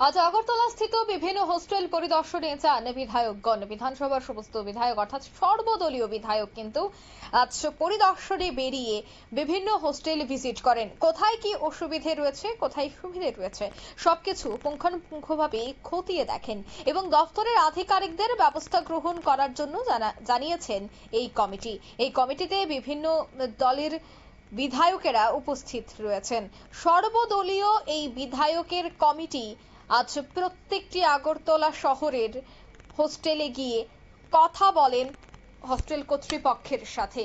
আজ আগরতলা স্থিত বিভিন্ন হোস্টেল পরিদর্শনে যান বিধায়কগণ। বিধানসভার সমস্ত বিধায়ক অর্থাৎ সর্বদলীয় বিধায়ক কিন্তু আজ পরিদর্শনে বেরিয়ে বিভিন্ন হোস্টেল ভিজিট করেন। কোথায় কি অসুবিধে রয়েছে, কোথায় সুবিধে রয়েছে, সবকিছু পুঙ্খানুপুঙ্খভাবে খতিয়ে দেখেন এবং দপ্তরের আধিকারিকদের ব্যবস্থা গ্রহণ করার জন্য জানিয়েছেন এই কমিটি। এই কমিটিতে বিভিন্ন দলের বিধায়কেরা উপস্থিত রয়েছেন। সর্বদলীয় এই বিধায়কের কমিটি আজ প্রত্যেকটি আগরতলা শহরের হোস্টেলে গিয়ে কথা বলেন হোস্টেল কর্তৃপক্ষের সাথে।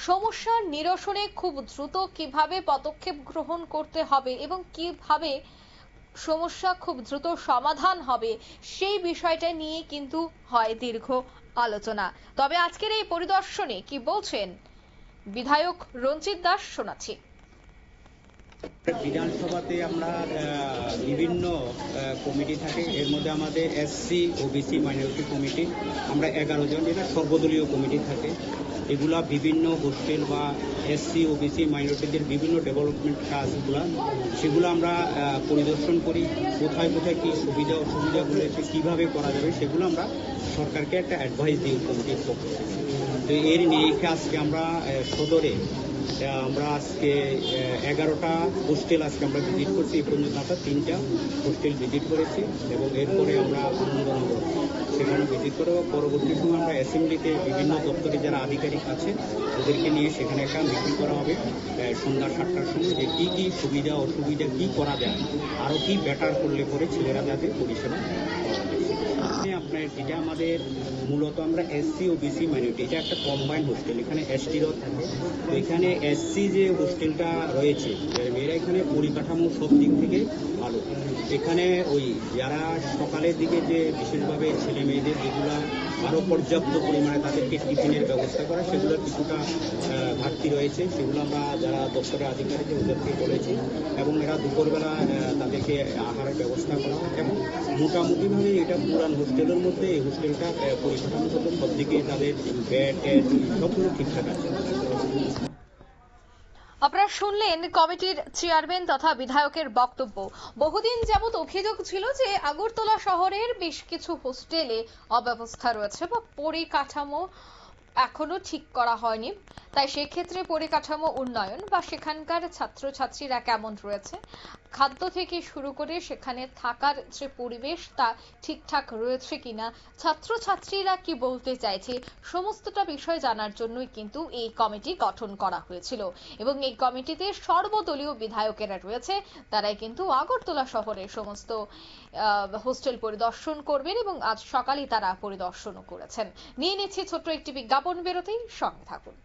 সমস্যার নিরসনে খুব দ্রুত কিভাবে পদক্ষেপ গ্রহণ করতে হবে এবং কিভাবে সমস্যা খুব দ্রুত সমাধান হবে সেই বিষয়টা নিয়ে কিন্তু হয় দীর্ঘ আলোচনা। তবে আজকের এই পরিদর্শনে কি বলছেন বিধায়ক রঞ্জিত দাস শোনাচ্ছি। বিধানসভাতে আমরা বিভিন্ন কমিটি থাকে, এর মধ্যে আমাদের এসসি ওবিসি মাইনরিটি কমিটি আমরা 11 জন, এটা সর্বদলীয় কমিটি থাকে। এগুলা বিভিন্ন হোস্টেল বা এসসি ওবিসি মাইনরিটিদের বিভিন্ন ডেভেলপমেন্ট কাজগুলো সেগুলো আমরা পরিদর্শন করি। কোথায় কোথায় কী সুবিধা অসুবিধাগুলো কীভাবে করা যাবে সেগুলো আমরা সরকারকে একটা অ্যাডভাইস দিই কমিটির পক্ষ থেকে। তো এর নিয়ে আজকে আমরা সদরে আমরা আজকে 11টা হোস্টেল আজকে আমরা ভিজিট করছি। এই পর্যন্ত আমরা 3টা হোস্টেল ভিজিট করেছি এবং এরপরে আমরা আনন্দনগর সেখানে ভিজিট করে পরবর্তী সময় আমরা অ্যাসেম্বলিতে বিভিন্ন দপ্তরে যারা আধিকারিক আছে ওদেরকে নিয়ে সেখানে একটা মিটিং করা হবে সন্ধ্যা 7টার সময়, যে কী কী সুবিধা অসুবিধা কী করা যায়, আরও কী বেটার করলে পরে ছেলেরা যাতে পরিষেবা আপনার এটা আমাদের মূলত আমরা এসসি ও বিসি মাইনরিটি, এটা একটা কম্বাইন্ড হোস্টেল। এখানে এসটিরও থাকে। তো এখানে এসসি যে হোস্টেলটা রয়েছে মেয়েরা এখানে পরিকাঠামো সব দিক থেকে ভালো। এখানে ওই যারা সকালের দিকে যে বিশেষভাবে ছেলে মেয়েদের যেগুলো আরও পর্যাপ্ত পরিমাণে তাদেরকে টিফিনের ব্যবস্থা করা সেগুলোর কিছুটা ঘাটতি রয়েছে, সেগুলো আমরা যারা দপ্তরের আধিকারিক ওদেরকে বলেছি এবং এরা দুপুরবেলা তাদেরকে আহারের ব্যবস্থা করা এবং মোটামুটিভাবে এটা পুরান হোস্টেলের মধ্যে এই হোস্টেলটা পরিকাঠামো সব দিকে তাদের বেড সবগুলো ঠিকঠাক আছে। আপনারা শুনলেন কমিটির চেয়ারম্যান তথা বিধায়কের বক্তব্য। বহুদিন যাবত অভিযোগ ছিল যে আগরতলা শহরের বেশ কিছু হোস্টেলে অব্যবস্থা রয়েছে বা পরিকাঠামো এখনো ঠিক করা হয়নি। তাই সেক্ষেত্রে পরিকাঠামো উন্নয়ন বা সেখানকার ছাত্রছাত্রীরা কেমন রয়েছে, খাদ্য থেকে শুরু করে সেখানে থাকার যে পরিবেশ তা ঠিকঠাক রয়েছে কিনা, ছাত্রছাত্রীরা কি বলতে চাইছে, সমস্তটা বিষয় জানার জন্যই কিন্তু এই কমিটি গঠন করা হয়েছিল এবং এই কমিটিতে সর্বদলীয় বিধায়কেরা রয়েছে। তারাই কিন্তু আগরতলা শহরের সমস্ত হোস্টেল পরিদর্শন করবেন এবং আজ সকালে তারা পরিদর্শনও করেছেন। নিয়ে নিচ্ছে ছোট্ট একটি বিজ্ঞাপন বিরতি, সঙ্গে থাকুন।